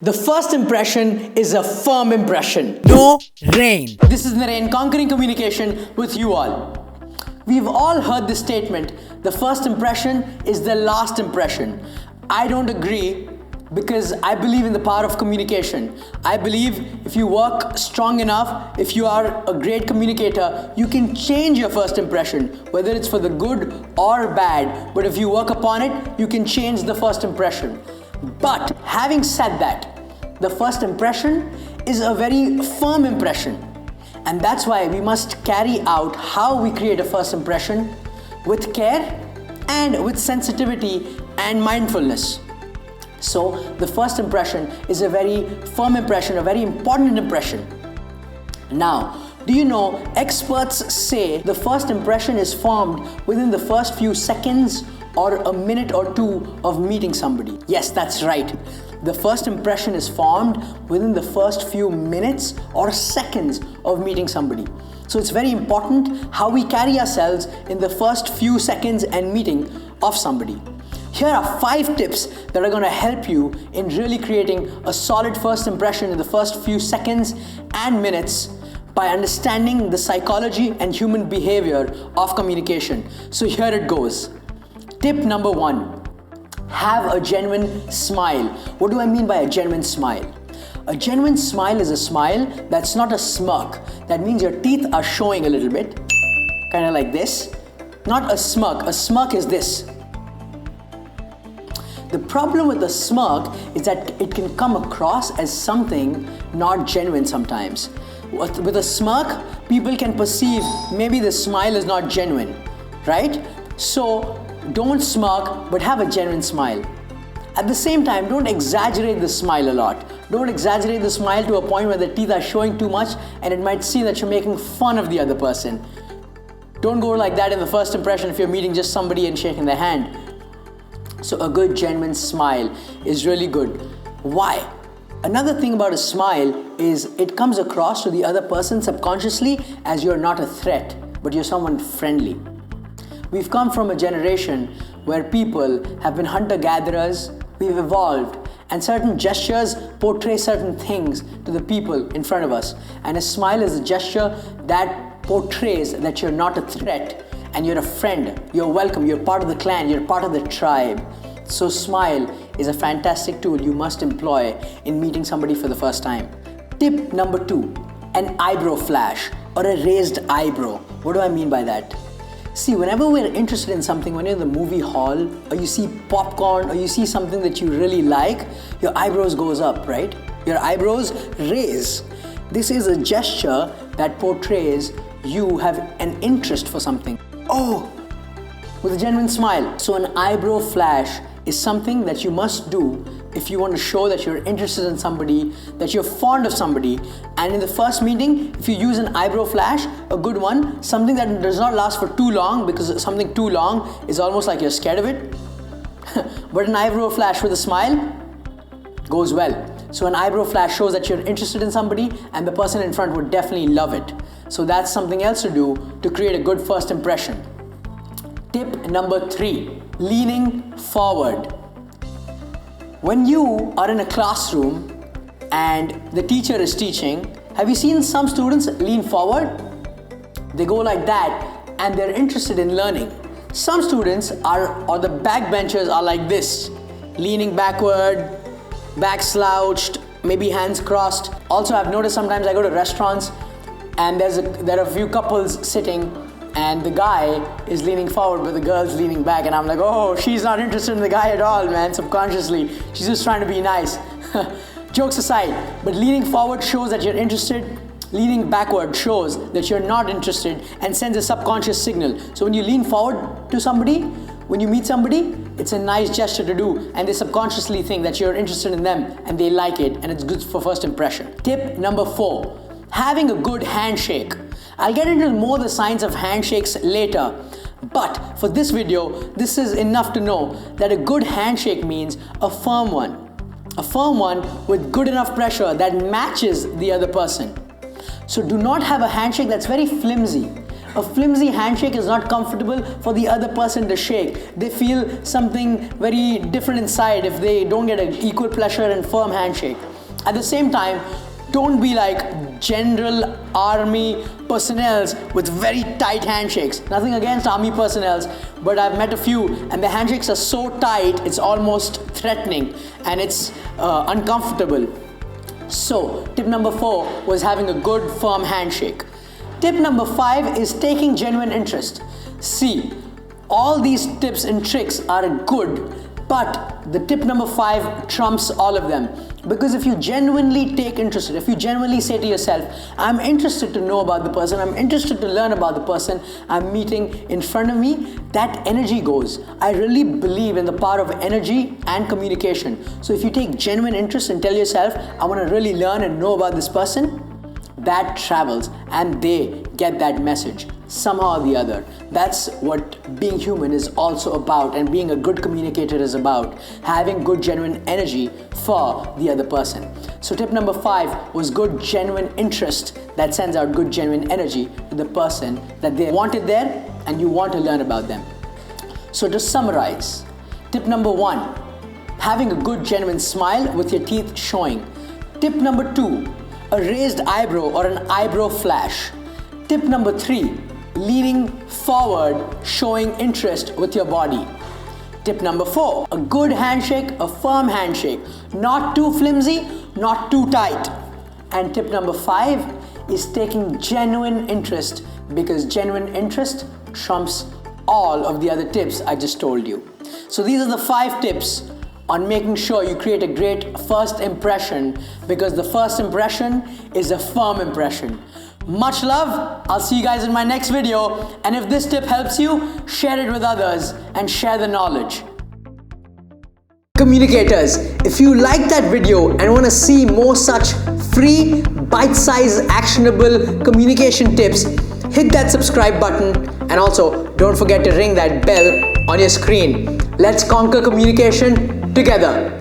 The first impression is a firm impression. No rain. This is Naren conquering communication with you all. We've all heard this statement, the first impression is the last impression. I don't agree because I believe in the power of communication. I believe if you work strong enough, if you are a great communicator, you can change your first impression, whether it's for the good or bad. But if you work upon it, you can change the first impression. But having said that, the first impression is a very firm impression. And that's why we must carry out how we create a first impression with care and with sensitivity and mindfulness. So the first impression is a very firm impression, a very important impression. Now, do you know experts say the first impression is formed within the first few seconds or a minute or two of meeting somebody? Yes, that's right. The first impression is formed within the first few minutes or seconds of meeting somebody. So it's very important how we carry ourselves in the first few seconds and meeting of somebody. Here are 5 tips that are going to help you in really creating a solid first impression in the first few seconds and minutes by understanding the psychology and human behavior of communication. So here it goes. Tip number 1, have a genuine smile. What do I mean by a genuine smile? A genuine smile is a smile that's not a smirk. That means your teeth are showing a little bit, kind of like this. Not a smirk. A smirk is this. The problem with the smirk is that it can come across as something not genuine sometimes. With a smirk, people can perceive maybe the smile is not genuine, right? So don't smirk, but have a genuine smile. At the same time, don't exaggerate the smile a lot. Don't exaggerate the smile to a point where the teeth are showing too much and it might seem that you're making fun of the other person. Don't go like that in the first impression if you're meeting just somebody and shaking their hand. So a good genuine smile is really good. Why? Another thing about a smile is it comes across to the other person subconsciously as you're not a threat, but you're someone friendly. We've come from a generation where people have been hunter-gatherers, we've evolved, and certain gestures portray certain things to the people in front of us. And a smile is a gesture that portrays that you're not a threat and you're a friend, you're welcome, you're part of the clan, you're part of the tribe. So smile is a fantastic tool you must employ in meeting somebody for the first time. Tip number 2, an eyebrow flash or a raised eyebrow. What do I mean by that? See, whenever we're interested in something, when you're in the movie hall or you see popcorn or you see something that you really like, your eyebrows goes up, right? Your eyebrows raise. This is a gesture that portrays you have an interest for something. Oh, with a genuine smile. So an eyebrow flash is something that you must do if you want to show that you're interested in somebody, that you're fond of somebody. And in the first meeting, if you use an eyebrow flash, a good one, something that does not last for too long, because something too long is almost like you're scared of it. But an eyebrow flash with a smile goes well. So an eyebrow flash shows that you're interested in somebody and the person in front would definitely love it. So that's something else to do to create a good first impression. Tip number 3, leaning forward. When you are in a classroom and the teacher is teaching, have you seen some students lean forward? They go like that and they're interested in learning. Some students or the backbenchers are like this, leaning backward, back slouched, maybe hands crossed. Also, I've noticed sometimes I go to restaurants and there are a few couples sitting and the guy is leaning forward but the girl's leaning back, and I'm like, oh, she's not interested in the guy at all, man, subconsciously. She's just trying to be nice. Jokes aside, but leaning forward shows that you're interested. Leaning backward shows that you're not interested and sends a subconscious signal. So when you lean forward to somebody, when you meet somebody, it's a nice gesture to do and they subconsciously think that you're interested in them and they like it and it's good for first impression. Tip number 4, having a good handshake. I'll get into more the science of handshakes later, but for this video, this is enough to know that a good handshake means a firm one. A firm one with good enough pressure that matches the other person. So do not have a handshake that's very flimsy. A flimsy handshake is not comfortable for the other person to shake. They feel something very different inside if they don't get an equal pleasure and firm handshake. At the same time, don't be like general army personnel with very tight handshakes. Nothing against army personnel, but I've met a few and the handshakes are so tight it's almost threatening and it's uncomfortable. So tip number 4 was having a good firm handshake. Tip number 5 is taking genuine interest. See, all these tips and tricks are good, but the tip number 5 trumps all of them. Because if you genuinely take interest, if you genuinely say to yourself, I'm interested to know about the person, I'm interested to learn about the person I'm meeting in front of me, that energy goes. I really believe in the power of energy and communication. So if you take genuine interest and tell yourself, I want to really learn and know about this person, that travels and they get that message somehow or the other. That's what being human is also about, and being a good communicator is about, having good genuine energy for the other person. So tip number 5 was good genuine interest that sends out good genuine energy to the person that they wanted there and you want to learn about them. So to summarize, tip number 1, having a good genuine smile with your teeth showing. Tip number 2, a raised eyebrow or an eyebrow flash. Tip number 3, leaning forward, showing interest with your body. Tip number 4, a good handshake, a firm handshake, not too flimsy, not too tight. And tip number 5 is taking genuine interest, because genuine interest trumps all of the other tips I just told you. So these are the 5 tips on making sure you create a great first impression, because the first impression is a firm impression. Much love. I'll see you guys in my next video. And if this tip helps you, share it with others and share the knowledge. Communicators, if you like that video and want to see more such free, bite-sized, actionable communication tips, hit that subscribe button and also don't forget to ring that bell on your screen. Let's conquer communication together.